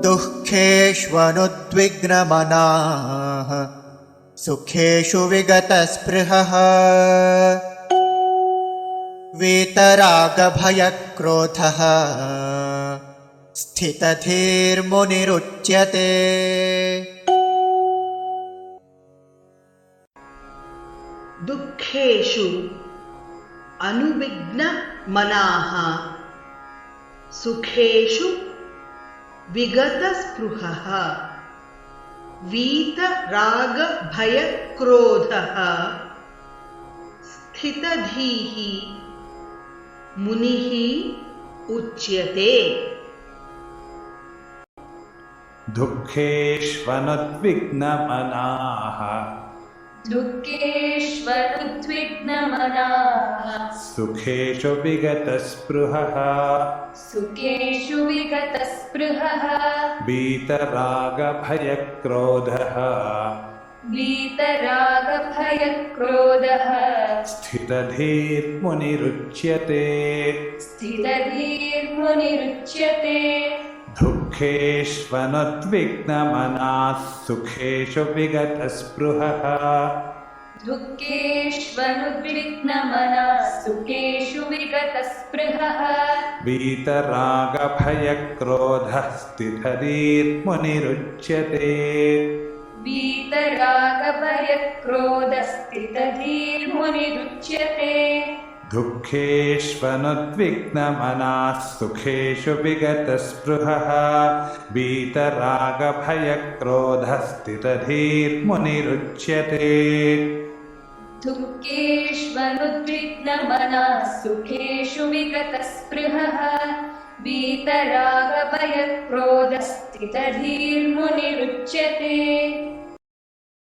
दुःखेष्वनुद्विग्नमनाः सुखेषु विगतस्पृहः वीतरागभयक्रोधः स्थितधीर्मुनिरुच्यते। दुःखेषु अनुविघ्नमनाः सुखेषु विगतस्पृहः वीतरागभयक्रोधः स्थितधीः मुनिः उच्यते। दुःखेष्वनुद्विग्नमनाः सुखेषु विगतस्पृहः वीतरागभयक्रोधः स्थितधीर्मुनिरुच्यते। दुःखेष्वनुद्विग्नमनाः सुखेषु विगतस्पृहः वीतरागभयक्रोधः स्थितधीर्मुनिरुच्यते। दुःखेष्वनुद्विग्नमनाः सुखेषु विगतस्पृहः वीतरागभयक्रोधः स्थितधीर्मुनिरुच्यते।